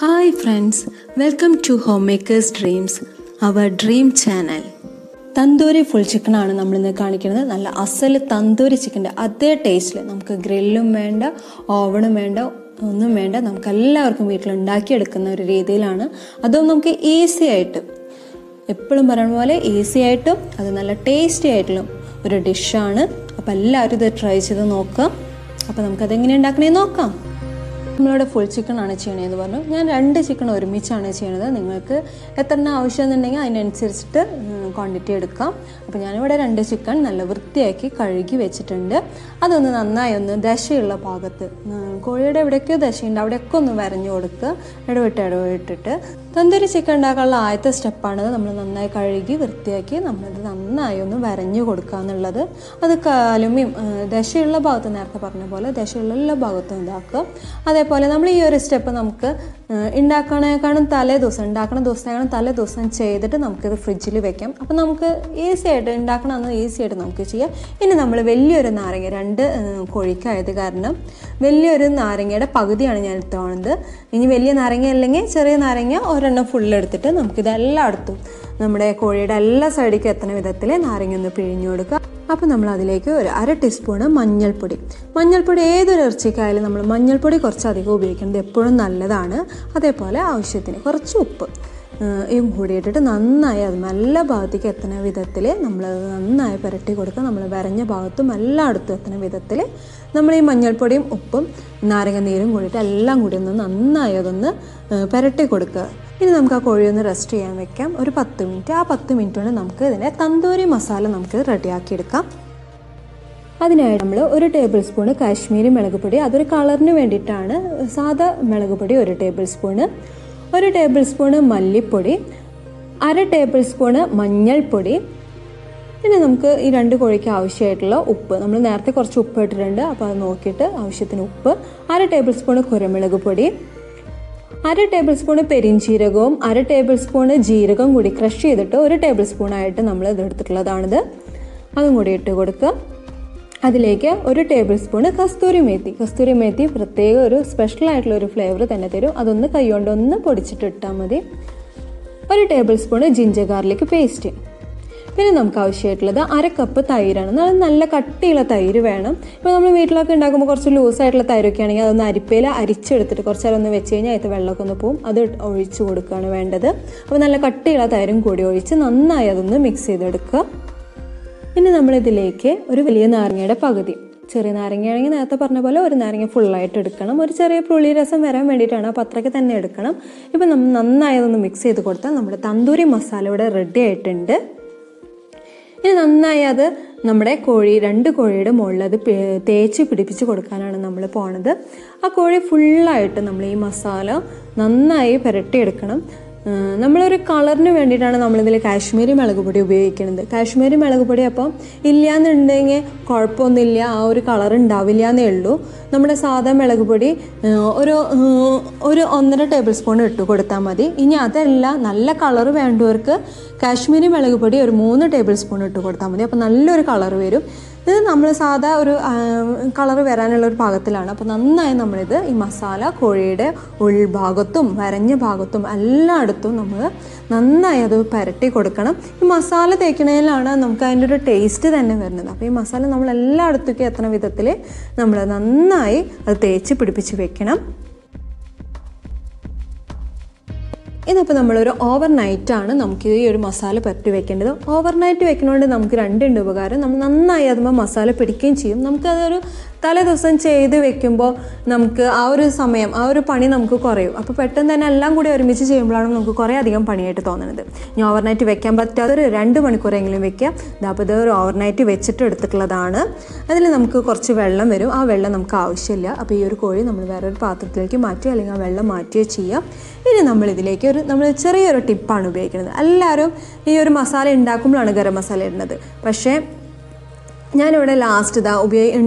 Hi friends, welcome to Homemakers Dreams, our dream channel. Tandoori full chicken ആണ് നമ്മൾ ഇന്ന് കാണിക്കുന്നത്. നല്ല അസൽ തന്തൂരി ചിക്കൻ്റെ അതേ ടേസ്റ്റിൽ നമുക്ക് ഗ്രില്ലും വേണ്ട, ഓവണും വേണ്ട, ഒന്നും വേണ്ട, നമുക്ക് എല്ലാവർക്കും വീട്ടിൽ ഉണ്ടാക്കിയെടുക്കുന്ന ഒരു രീതിയിലാണ്. അതും നമുക്ക് ഈസി ആയിട്ട്, എപ്പോഴും പറയുന്ന പോലെ ഈസി ആയിട്ടും അത് നല്ല ടേസ്റ്റി ആയിട്ടുള്ള ഒരു ഡിഷാണ്. അപ്പോൾ എല്ലാവരും ഇത് ട്രൈ ചെയ്ത് നോക്കാം. അപ്പോൾ നമുക്കതെങ്ങനെ ഉണ്ടാക്കണേന്ന് നോക്കാം. നമ്മളിവിടെ ഫുൾ ചിക്കൻ ആണ് ചെയ്യണതെന്ന് പറഞ്ഞു. ഞാൻ 2 ചിക്കൻ ഒരുമിച്ചാണ് ചെയ്യണത്. നിങ്ങൾക്ക് എത്ര ആവശ്യം എന്നുണ്ടെങ്കിൽ അതിനനുസരിച്ചിട്ട് ക്വാണ്ടിറ്റി എടുക്കാം. അപ്പോൾ ഞാനിവിടെ 2 ചിക്കൻ നല്ല വൃത്തിയാക്കി കഴുകി വെച്ചിട്ടുണ്ട്. അതൊന്ന് നന്നായി ഒന്ന് ദശയുള്ള ഭാഗത്ത്, കോഴിയുടെ എവിടെയൊക്കെയോ ദശയുണ്ട് അവിടെയൊക്കെ ഒന്ന് വരഞ്ഞു കൊടുക്കുക, ഇടവിട്ടിട്ട്. തന്തൂരി ചിക്കൻ ഉണ്ടാക്കാനുള്ള ആദ്യത്തെ സ്റ്റെപ്പാണിത്. നമ്മൾ നന്നായി കഴുകി വൃത്തിയാക്കി നമ്മളത് നന്നായി ഒന്ന് വരഞ്ഞു കൊടുക്കുക എന്നുള്ളത്. അത് കാലുമ്യം ദശയുള്ള ഭാഗത്ത്, നേരത്തെ പറഞ്ഞ പോലെ ദശയുള്ള എല്ലാ ഭാഗത്തും ഇതാക്കുക. അതേപോലെ നമ്മൾ ഈ ഒരു സ്റ്റെപ്പ് നമുക്ക് ഉണ്ടാക്കണേക്കാളും ഉണ്ടാക്കുന്ന ദിവസത്തേക്കാളും തലേ ദിവസം ചെയ്തിട്ട് നമുക്കിത് ഫ്രിഡ്ജിൽ വെക്കാം. അപ്പം നമുക്ക് ഈസി ആയിട്ട് ഉണ്ടാക്കണമെന്ന് ഈസി ആയിട്ട് നമുക്ക് ചെയ്യാം. ഇനി നമ്മൾ വലിയൊരു നാരങ്ങ, 2 കോഴിക്കായത് കാരണം വലിയൊരു നാരങ്ങയുടെ പകുതിയാണ് ഞാൻ എടുത്തോണത്. ഇനി വലിയ നാരങ്ങ അല്ലെങ്കിൽ ചെറിയ നാരങ്ങ ഒരെണ്ണം ഫുള്ള് എടുത്തിട്ട് നമുക്കിത് എല്ലായിടത്തും നമ്മുടെ കോഴിയുടെ എല്ലാ സൈഡിലേക്കും എത്തുന്ന വിധത്തിൽ നാരങ്ങ ഒന്ന് പിഴിഞ്ഞു കൊടുക്കുക. അപ്പോൾ നമ്മൾ അതിലേക്ക് ഒരു 1/2 ടീസ്പൂണ് മഞ്ഞൾപ്പൊടി ഏതൊരു ഇറച്ചിക്കായാലും നമ്മൾ മഞ്ഞൾപ്പൊടി കുറച്ചധികം ഉപയോഗിക്കുന്നത് എപ്പോഴും നല്ലതാണ്. അതേപോലെ ആവശ്യത്തിന് കുറച്ച് ഉപ്പ് കൂടി ഇട്ടിട്ട് നന്നായി അത് എല്ലാ ഭാഗത്തേക്ക് എത്തുന്ന വിധത്തിൽ നമ്മളത് നന്നായി പുരട്ടി കൊടുക്കുക. നമ്മൾ വരഞ്ഞ ഭാഗത്തും എല്ലായിടത്തും എത്തുന്ന വിധത്തിൽ നമ്മൾ ഈ മഞ്ഞൾപ്പൊടിയും ഉപ്പും നാരങ്ങ നീരും കൂടിയിട്ട് എല്ലാം കൂടി ഒന്ന് നന്നായി അതൊന്ന് പുരട്ടി കൊടുക്കുക. ഇനി നമുക്ക് ആ കോഴി ഒന്ന് റെസ്റ്റ് ചെയ്യാൻ വെക്കാം ഒരു 10 മിനിറ്റ്. ആ 10 മിനിറ്റ് കൊണ്ട് നമുക്ക് ഇതിൻ്റെ തന്തൂരി മസാല നമുക്ക് റെഡിയാക്കിയെടുക്കാം. അതിനായി നമ്മൾ 1 ടേബിൾ സ്പൂണ് കാശ്മീരി മുളക് പൊടി, അതൊരു കളറിന് വേണ്ടിയിട്ടാണ്. സാധാ മുളക് പൊടി 1 ടേബിൾ സ്പൂണ്, 1 ടേബിൾ സ്പൂണ് മല്ലിപ്പൊടി, 1/2 ടേബിൾ സ്പൂണ് മഞ്ഞൾപ്പൊടി. പിന്നെ നമുക്ക് ഈ 2 കോഴിക്ക് ആവശ്യമായിട്ടുള്ള ഉപ്പ്, നമ്മൾ നേരത്തെ കുറച്ച് ഉപ്പ് ഇട്ടിട്ടുണ്ട്, അപ്പോൾ അത് നോക്കിയിട്ട് ആവശ്യത്തിന് ഉപ്പ്, 1/2 ടേബിൾ സ്പൂണ് കുരുമുളക് പൊടി, 1/2 ടേബിൾ സ്പൂണ് പെരിഞ്ചീരകവും 1/2 ടേബിൾ സ്പൂണ് ജീരകവും കൂടി ക്രഷ് ചെയ്തിട്ട് 1 ടേബിൾ സ്പൂണായിട്ട് നമ്മൾ ഇതെടുത്തിട്ടുള്ളതാണിത്. അതും കൂടി ഇട്ട് കൊടുക്കുക. അതിലേക്ക് 1 ടേബിൾ സ്പൂണ് കസ്തൂരി മേത്തി പ്രത്യേക ഒരു സ്പെഷ്യൽ ആയിട്ടുള്ള ഒരു ഫ്ലേവർ തന്നെ തരും. അതൊന്ന് കൈകൊണ്ടൊന്ന് പൊടിച്ചിട്ട് ഇട്ടാൽ മതി. 1 table spoon ginger garlic paste. പിന്നെ നമുക്ക് ആവശ്യമായിട്ടുള്ളത് 1/2 കപ്പ് തൈരാണ്. നല്ല കട്ടിയുള്ള തൈര് വേണം. ഇപ്പോൾ നമ്മൾ വീട്ടിലൊക്കെ ഉണ്ടാക്കുമ്പോൾ കുറച്ച് ലൂസായിട്ടുള്ള തൈരൊക്കെ ആണെങ്കിൽ അതൊന്ന് അരിപ്പയിൽ അരിച്ചെടുത്തിട്ട് കുറച്ച് നേരം ഒന്ന് വെച്ച് കഴിഞ്ഞാൽ അതിൽ വെള്ളമൊക്കെ ഒന്ന് പോവും. അത് ഒഴിച്ച് കൊടുക്കുകയാണ് വേണ്ടത്. അപ്പോൾ നല്ല കട്ടിയുള്ള തൈരും കൂടി ഒഴിച്ച് നന്നായി അതൊന്ന് മിക്സ് ചെയ്തെടുക്കുക. ഇനി നമ്മളിതിലേക്ക് ഒരു വലിയ നാരങ്ങയുടെ പകുതി, ചെറിയ നാരങ്ങയാണെങ്കിൽ നേരത്തെ പറഞ്ഞ പോലെ 1 നാരങ്ങ ഫുള്ളായിട്ട് എടുക്കണം. ഒരു ചെറിയ പുളി രസം വരാൻ വേണ്ടിയിട്ടാണ്, അപ്പോൾ അത്രയ്ക്ക് തന്നെ എടുക്കണം. ഇപ്പം നമ്മൾ നന്നായി അതൊന്ന് മിക്സ് ചെയ്ത് കൊടുത്താൽ നമ്മുടെ തന്തൂരി മസാല ഇവിടെ റെഡി ആയിട്ടുണ്ട്. ഇനി നന്നായി അത് നമ്മുടെ 2 കോഴിയുടെ മുകളിൽ അത് തേച്ച് പിടിപ്പിച്ച് കൊടുക്കാനാണ് നമ്മൾ പോണത്. ആ കോഴി ഫുള്ളായിട്ട് നമ്മൾ ഈ മസാല നന്നായി പുരട്ടിയെടുക്കണം. നമ്മളൊരു കളറിന് വേണ്ടിയിട്ടാണ് നമ്മളിതിൽ കാശ്മീരി മുളക് പൊടി ഉപയോഗിക്കുന്നത്. കാശ്മീരി മുളക് പൊടി അപ്പം ഇല്ലയെന്നുണ്ടെങ്കിൽ കുഴപ്പമൊന്നുമില്ല, ആ ഒരു കളർ ഉണ്ടാവില്ല എന്നേ ഉള്ളൂ. നമ്മുടെ സാധാ മുളക് പൊടി ഒരു 1.5 ടേബിൾ സ്പൂൺ ഇട്ട് കൊടുത്താൽ മതി. ഇനി അതല്ല, നല്ല കളർ വേണ്ടവർക്ക് കാശ്മീരി മുളക് പൊടി ഒരു 3 ടേബിൾ സ്പൂൺ ഇട്ട് കൊടുത്താൽ മതി. അപ്പോൾ നല്ലൊരു കളർ വരും. ഇത് നമ്മൾ സാധാ ഒരു കളർ വരാനുള്ള ഒരു പാകത്തിലാണ്. അപ്പോൾ നന്നായി നമ്മളിത് ഈ മസാല കോഴിയുടെ ഉൾഭാഗത്തും വരഞ്ഞ ഭാഗത്തും എല്ലായിടത്തും നമ്മൾ നന്നായി അത് പുരട്ടി കൊടുക്കണം. ഈ മസാല തേക്കണതിലാണ് നമുക്ക് അതിൻ്റെ ഒരു ടേസ്റ്റ് തന്നെ വരുന്നത്. അപ്പോൾ ഈ മസാല നമ്മൾ എല്ലായിടത്തേക്കും എത്തുന്ന വിധത്തിൽ നമ്മൾ നന്നായി അത് തേച്ച് പിടിപ്പിച്ച് വെക്കണം. ഇതിപ്പോൾ നമ്മളൊരു ഓവർനൈറ്റാണ് നമുക്ക് ഈ ഒരു മസാല പുരട്ടി വെക്കേണ്ടത്. ഓവർനൈറ്റ് വെക്കുന്നതുകൊണ്ട് നമുക്ക് 2 ഉണ്ട് ഉപകാരം. നമ്മൾ നന്നായി അതുമ്പോൾ മസാല പിടിക്കുകയും ചെയ്യും. നമുക്കതൊരു തലേ ദിവസം ചെയ്ത് വെക്കുമ്പോൾ നമുക്ക് ആ ഒരു സമയം, ആ ഒരു പണി നമുക്ക് കുറയും. അപ്പോൾ പെട്ടെന്ന് തന്നെ എല്ലാം കൂടി ഒരുമിച്ച് ചെയ്യുമ്പോഴാണ് നമുക്ക് കുറേ അധികം പണിയായിട്ട് തോന്നുന്നത്. ഇനി ഓവർനൈറ്റ് വെക്കാൻ പറ്റാത്തൊരു 2 മണിക്കൂറെങ്കിലും വെക്കാം. അപ്പോൾ ഇത് ഒരു ഓവർനൈറ്റ് വെച്ചിട്ട് എടുത്തിട്ടുള്ളതാണ്. അതിൽ നമുക്ക് കുറച്ച് വെള്ളം വരും. ആ വെള്ളം നമുക്ക് ആവശ്യമില്ല. അപ്പോൾ ഈ ഒരു കോഴി നമ്മൾ വേറൊരു പാത്രത്തിലേക്ക് മാറ്റുക, അല്ലെങ്കിൽ ആ വെള്ളം മാറ്റുകയോ ചെയ്യാം. ഇനി നമ്മളിതിലേക്ക് നമ്മൾ ചെറിയൊരു ടിപ്പാണ് ഉപയോഗിക്കുന്നത്. എല്ലാവരും ഈ ഒരു മസാല ഉണ്ടാക്കുമ്പോഴാണ് ഗരം മസാല ഇടുന്നത്. പക്ഷേ ഞാനിവിടെ ലാസ്റ്റ്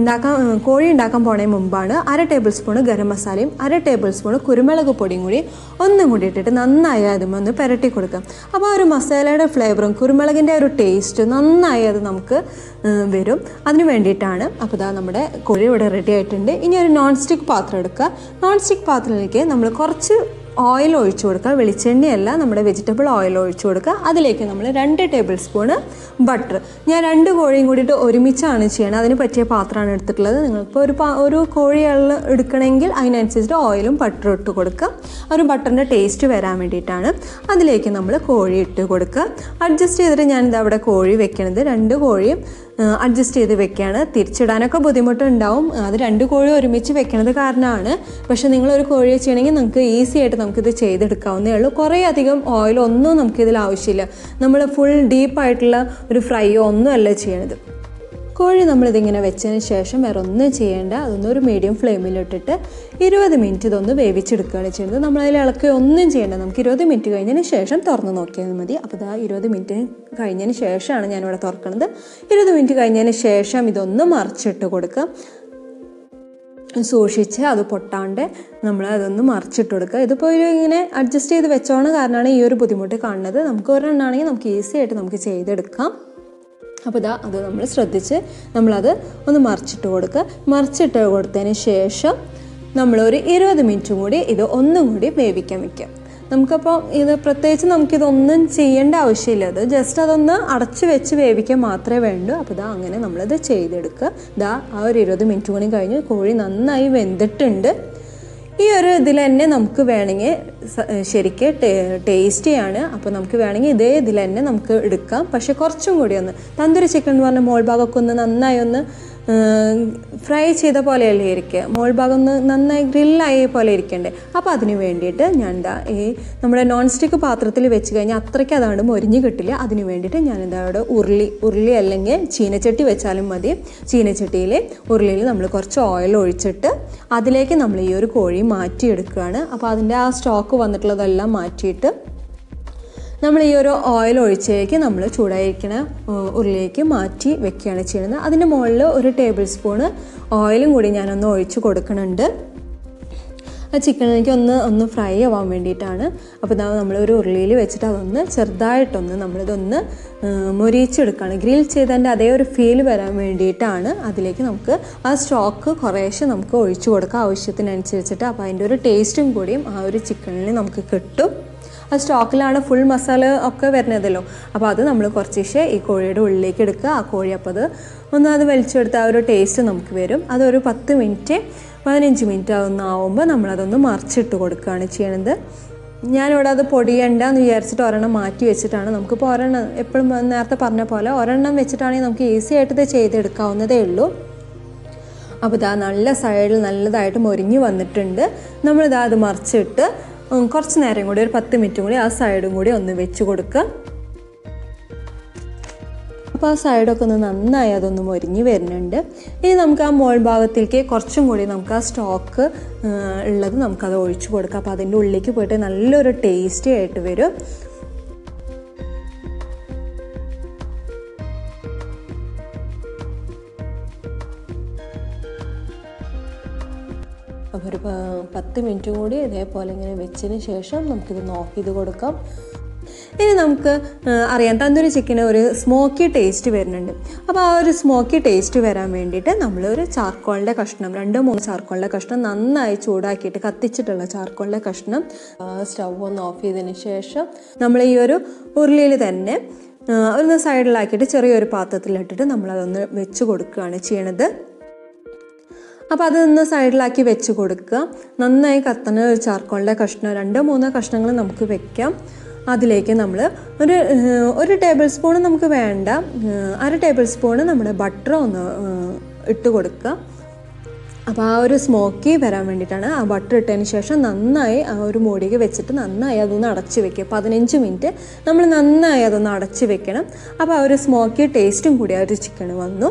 കോഴി ഉണ്ടാക്കാൻ പോണതിന് മുമ്പാണ് 1/2 ടേബിൾ സ്പൂണ് ഗരം മസാലയും 1/2 ടേബിൾ സ്പൂണ് കുരുമുളക് പൊടിയും കൂടി ഒന്നും കൂടി ഇട്ടിട്ട് നന്നായി അതും ഒന്ന് പുരട്ടി കൊടുക്കാം. അപ്പോൾ ആ ഒരു മസാലയുടെ ഫ്ലേവറും കുരുമുളകിൻ്റെ ഒരു ടേസ്റ്റ് നന്നായി അത് നമുക്ക് വരും. അതിന് വേണ്ടിയിട്ടാണ്. അപ്പോൾ ഇതാ നമ്മുടെ കോഴി ഇവിടെ റെഡി ആയിട്ടുണ്ട്. ഇനി ഒരു നോൺ സ്റ്റിക്ക് പാത്രം എടുക്കുക. നോൺ സ്റ്റിക്ക് പാത്രത്തിലേക്ക് നമ്മൾ കുറച്ച് ഓയിൽ ഒഴിച്ചു കൊടുക്കുക. വെളിച്ചെണ്ണയല്ല, നമ്മുടെ വെജിറ്റബിൾ ഓയിൽ ഒഴിച്ചു കൊടുക്കുക. അതിലേക്ക് നമ്മൾ 2 ടേബിൾ സ്പൂണ് ബട്ടർ. ഞാൻ 2 കോഴിയും കൂടിയിട്ട് ഒരുമിച്ചാണ് ചെയ്യണത്. അതിന് പറ്റിയ പാത്രമാണ് എടുത്തിട്ടുള്ളത്. നിങ്ങളിപ്പോൾ ഒരു കോഴി എടുക്കണമെങ്കിൽ അതിനനുസരിച്ചിട്ട് ഓയിലും ബട്ടറും ഇട്ട് കൊടുക്കുക. ഒരു ബട്ടറിൻ്റെ ടേസ്റ്റ് വരാൻ വേണ്ടിയിട്ടാണ്. അതിലേക്ക് നമ്മൾ കോഴി ഇട്ട് കൊടുക്കുക. അഡ്ജസ്റ്റ് ചെയ്തിട്ട് ഞാനിത് അവിടെ കോഴി വെക്കണത് 2 കോഴിയും അഡ്ജസ്റ്റ് ചെയ്ത് വെക്കുകയാണ്. തിരിച്ചിടാനൊക്കെ ബുദ്ധിമുട്ടുണ്ടാവും. അത് 2 കോഴി ഒരുമിച്ച് വെക്കണത് കാരണമാണ്. പക്ഷേ നിങ്ങളൊരു കോഴിയെ ചെയ്യണമെങ്കിൽ നമുക്ക് ഈസി ആയിട്ട് നമുക്കിത് ചെയ്തെടുക്കാവുന്നേ ഉള്ളൂ. കുറേ അധികം ഓയിലൊന്നും നമുക്കിതിൽ ആവശ്യമില്ല. നമ്മൾ ഫുൾ ഡീപ്പായിട്ടുള്ള ഒരു ഫ്രൈയോ ഒന്നുമല്ല ചെയ്യണത്. കോഴി നമ്മളിതിങ്ങനെ വെച്ചതിന് ശേഷം വേറെ ഒന്നും ചെയ്യേണ്ട. അതൊന്നൊരു മീഡിയം ഫ്ലെയിമിലിട്ടിട്ട് 20 മിനിറ്റ് ഇതൊന്ന് വേവിച്ചെടുക്കുകയാണ് ചെയ്യുന്നത്. നമ്മളതിൽ ഇളക്കി ഒന്നും ചെയ്യേണ്ട. നമുക്ക് 20 മിനിറ്റ് കഴിഞ്ഞതിന് ശേഷം തുറന്ന് നോക്കിയാൽ മതി. അപ്പോൾ ഇതാ 20 മിനിറ്റ് കഴിഞ്ഞതിന് ശേഷമാണ് ഞാനിവിടെ തുറക്കുന്നത്. 20 മിനിറ്റ് കഴിഞ്ഞതിന് ശേഷം ഇതൊന്ന് മറിച്ചിട്ട് കൊടുക്കുക. സൂക്ഷിച്ച് അത് പൊട്ടാണ്ട് നമ്മൾ അതൊന്ന് മറിച്ചിട്ട് കൊടുക്കുക. ഇതിപ്പോൾ ഇങ്ങനെ അഡ്ജസ്റ്റ് ചെയ്ത് വെച്ചോണ കാരണമാണ് ഈ ഒരു ബുദ്ധിമുട്ട് കാണുന്നത്. നമുക്ക് ഒരെണ്ണമാണെങ്കിൽ നമുക്ക് ഈസി ആയിട്ട് നമുക്ക് ചെയ്തെടുക്കാം. അപ്പോൾ ഇതാ അത് നമ്മൾ ശ്രദ്ധിച്ച് നമ്മളത് ഒന്ന് മറിച്ചിട്ട് കൊടുക്കുക. മറിച്ചിട്ട് കൊടുത്തതിന് ശേഷം നമ്മളൊരു 20 മിനിറ്റും കൂടി ഇത് ഒന്നും കൂടി വേവിക്കാൻ വയ്ക്കാം. നമുക്കപ്പോൾ ഇത് പ്രത്യേകിച്ച് നമുക്കിതൊന്നും ചെയ്യേണ്ട ആവശ്യമില്ല. അത് ജസ്റ്റ് അതൊന്ന് അടച്ച് വെച്ച് വേവിക്കാൻ മാത്രമേ വേണ്ടൂ. അപ്പോൾ ഇതാ അങ്ങനെ നമ്മളിത് ചെയ്തെടുക്കുക. ഇതാ ആ ഒരു 20 മിനിറ്റ് കൂടി കഴിഞ്ഞ് കോഴി നന്നായി വെന്തിട്ടുണ്ട്. ഈ ഒരു ഇതിൽ തന്നെ നമുക്ക് വേണമെങ്കിൽ ശരിക്കും ടേസ്റ്റിയാണ്. അപ്പോൾ നമുക്ക് വേണമെങ്കിൽ ഇതേ ഇതിൽ തന്നെ നമുക്ക് എടുക്കാം. പക്ഷെ കുറച്ചും കൂടി ഒന്ന് തന്തൂരി ചിക്കൻ എന്ന് പറഞ്ഞാൽ മോൾ ഭാഗമൊക്കെ ഒന്ന് നന്നായി ഒന്ന് ഫ്രൈ ചെയ്ത പോലെയല്ലേ ഇരിക്കുക. മോൾ ഭാഗം ഒന്ന് നന്നായി ഗ്രില്ലായ പോലെ ഇരിക്കണ്ടേ. അപ്പോൾ അതിന് വേണ്ടിയിട്ട് ഞാൻ എന്താ ഈ നമ്മുടെ നോൺ സ്റ്റിക്ക് പാത്രത്തിൽ വെച്ച് കഴിഞ്ഞാൽ അത്രയ്ക്ക് അതാണ്ട് മൊരിഞ്ഞ് കിട്ടില്ല. അതിന് വേണ്ടിയിട്ട് ഞാൻ എന്താ അവിടെ ഉരുളി അല്ലെങ്കിൽ ചീനച്ചട്ടി വെച്ചാലും മതി. ചീനച്ചട്ടിയിൽ ഉരുളിയിൽ നമ്മൾ കുറച്ച് ഓയിൽ ഒഴിച്ചിട്ട് അതിലേക്ക് നമ്മൾ ഈ ഒരു കോഴി മാറ്റിയെടുക്കുകയാണ്. അപ്പോൾ അതിൻ്റെ ആ സ്റ്റോക്ക് വന്നിട്ടുള്ളതെല്ലാം മാറ്റിയിട്ട് നമ്മൾ ഈ ഒരു ഓയിൽ ഒഴിച്ചേക്ക് നമ്മൾ ചൂടായിരിക്കണ ഉരുളിലേക്ക് മാറ്റി വെക്കുകയാണ് ചെയ്യുന്നത്. അതിൻ്റെ മുകളിൽ 1 ടേബിൾ സ്പൂണ് ഓയിലും കൂടി ഞാനൊന്ന് ഒഴിച്ച് കൊടുക്കുന്നുണ്ട്. ആ ചിക്കനിലേക്ക് ഒന്ന് ഫ്രൈ ആവാൻ വേണ്ടിയിട്ടാണ്. അപ്പോൾ ഇതാ നമ്മളൊരു ഉരുളിയിൽ വെച്ചിട്ട് അതൊന്ന് ചെറുതായിട്ടൊന്ന് നമ്മളിതൊന്ന് മൊരിച്ചെടുക്കുകയാണ്. ഗ്രിൽ ചെയ്തതിൻ്റെ അതേ ഒരു ഫീൽ വരാൻ വേണ്ടിയിട്ടാണ്. അതിലേക്ക് നമുക്ക് ആ സ്റ്റോക്ക് കുറേശ്ശെ നമുക്ക് ഒഴിച്ചു കൊടുക്കാം ആവശ്യത്തിനനുസരിച്ചിട്ട്. അപ്പോൾ അതിൻ്റെ ഒരു ടേസ്റ്റും കൂടിയും ആ ഒരു ചിക്കനിൽ നമുക്ക് കിട്ടും. ആ സ്റ്റോക്കിലാണ് ഫുൾ മസാല ഒക്കെ വരുന്നതല്ലോ. അപ്പോൾ അത് നമ്മൾ കുറച്ച് ഈ കോഴിയുടെ ഉള്ളിലേക്ക് എടുക്കുക. ആ കോഴി അപ്പോൾ അത് വലിച്ചെടുത്ത് ആ ഒരു ടേസ്റ്റ് നമുക്ക് വരും. അതൊരു 10 മിനിറ്റ് 15 മിനിറ്റ് ആവുമ്പോൾ നമ്മളതൊന്ന് മറിച്ചിട്ട് കൊടുക്കുകയാണ് ചെയ്യണത്. ഞാനിവിടെ അത് പൊടിയണ്ടെന്ന് വിചാരിച്ചിട്ട് ഒരെണ്ണം മാറ്റി വെച്ചിട്ടാണ്. നമുക്കിപ്പോൾ ഒരെണ്ണം എപ്പോഴും നേരത്തെ പറഞ്ഞ പോലെ ഒരെണ്ണം വെച്ചിട്ടാണെങ്കിൽ നമുക്ക് ഈസി ആയിട്ട് ഇത് ചെയ്തെടുക്കാവുന്നതേ ഉള്ളൂ. അപ്പോൾ ഇതാ നല്ല സൈഡിൽ നല്ലതായിട്ട് മൊരിഞ്ഞ് വന്നിട്ടുണ്ട്. നമ്മളിതാ അത് മറിച്ചിട്ട് കുറച്ച് നേരം കൂടി ഒരു 10 മിനിറ്റും കൂടി ആ സൈഡും കൂടി ഒന്ന് വെച്ച് കൊടുക്കുക. അപ്പോൾ ആ സൈഡൊക്കെ ഒന്ന് നന്നായി അതൊന്ന് മൊരിഞ്ഞ് വരുന്നുണ്ട്. ഇനി നമുക്ക് ആ മോൾ ഭാഗത്തേക്ക് കുറച്ചും കൂടി നമുക്ക് ആ സ്റ്റോക്ക് ഉള്ളത് നമുക്കത് ഒഴിച്ചു കൊടുക്കാം. അപ്പോൾ അതിൻ്റെ ഉള്ളിലേക്ക് പോയിട്ട് നല്ലൊരു ടേസ്റ്റി ആയിട്ട് വരും. അപ്പോൾ ഒരു 10 മിനിറ്റ് കൂടി ഇതേപോലെ ഇങ്ങനെ വെച്ചതിന് ശേഷം നമുക്കിത് നോക്കി ഇത് കൊടുക്കാം. ഇനി നമുക്ക് അറിയാം തന്തൂരി ചിക്കന് ഒരു സ്മോക്കി ടേസ്റ്റ് വരുന്നുണ്ട്. അപ്പോൾ ആ ഒരു സ്മോക്കി ടേസ്റ്റ് വരാൻ വേണ്ടിയിട്ട് നമ്മളൊരു ചാർക്കോളിൻ്റെ കഷ്ണം 2-3 ചാർക്കോളിൻ്റെ കഷ്ണം നന്നായി ചൂടാക്കിയിട്ട് കത്തിച്ചിട്ടുള്ള ചാർക്കോളിൻ്റെ കഷ്ണം സ്റ്റൗ ഒന്ന് ഓഫ് ചെയ്തതിന് ശേഷം നമ്മൾ ഈ ഒരു ഉരുളിയിൽ തന്നെ ഒന്ന് സൈഡിലാക്കിയിട്ട് ചെറിയൊരു പാത്രത്തിലിട്ടിട്ട് നമ്മളതൊന്ന് വെച്ച് കൊടുക്കുകയാണ് ചെയ്യണത്. അപ്പോൾ അതൊന്ന് സൈഡിലാക്കി വെച്ച് കൊടുക്കുക. നന്നായി കത്തുന്ന ഒരു ചാർക്കോളിൻ്റെ കഷ്ണം 2-3 കഷ്ണങ്ങൾ നമുക്ക് വെക്കാം. അതിലേക്ക് നമ്മൾ ഒരു ടേബിൾ സ്പൂൺ നമുക്ക് വേണ്ട 1/2 ടേബിൾ സ്പൂണ് നമ്മുടെ ബട്ടർ ഒന്ന് ഇട്ട് കൊടുക്കുക. അപ്പോൾ ആ ഒരു സ്മോക്കി വരാൻ വേണ്ടിയിട്ടാണ്. ആ ബട്ടർ ഇട്ടതിന് ശേഷം നന്നായി ആ ഒരു മൂടിക്ക് വെച്ചിട്ട് നന്നായി അതൊന്ന് അടച്ച് വെക്കുക. 15 മിനിറ്റ് നമ്മൾ നന്നായി അതൊന്ന് അടച്ച് വെക്കണം. അപ്പോൾ ആ ഒരു സ്മോക്കി ടേസ്റ്റും കൂടി ആ ഒരു ചിക്കന് വന്നു.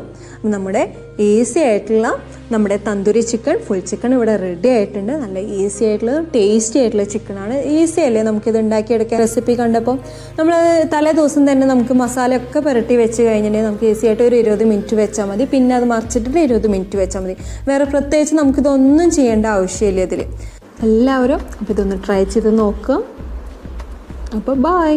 നമ്മുടെ ഈസി ആയിട്ടുള്ള നമ്മുടെ തന്തൂരി ചിക്കൻ ഫുൾ ചിക്കൻ ഇവിടെ റെഡി ആയിട്ടുണ്ട്. നല്ല ഈസി ആയിട്ടുള്ള ടേസ്റ്റി ആയിട്ടുള്ള ചിക്കനാണ്. ഈസി അല്ലേ നമുക്കിത് ഉണ്ടാക്കിയെടുക്കാൻ. റെസിപ്പി കണ്ടപ്പോൾ നമ്മൾ തലേ ദിവസം തന്നെ നമുക്ക് മസാലയൊക്കെ പുരട്ടി വെച്ച് കഴിഞ്ഞിട്ടുണ്ടെങ്കിൽ നമുക്ക് ഈസി ആയിട്ട് ഒരു 20 മിനിറ്റ് വെച്ചാൽ മതി. പിന്നെ അത് മറിച്ചിട്ടിട്ട് 20 മിനിറ്റ് വെച്ചാൽ മതി. വേറെ പ്രത്യേകിച്ച് നമുക്കിതൊന്നും ചെയ്യേണ്ട ആവശ്യമില്ല ഇതിൽ. എല്ലാവരും അപ്പോൾ ഇതൊന്ന് ട്രൈ ചെയ്ത് നോക്കുക. അപ്പോൾ ബൈ.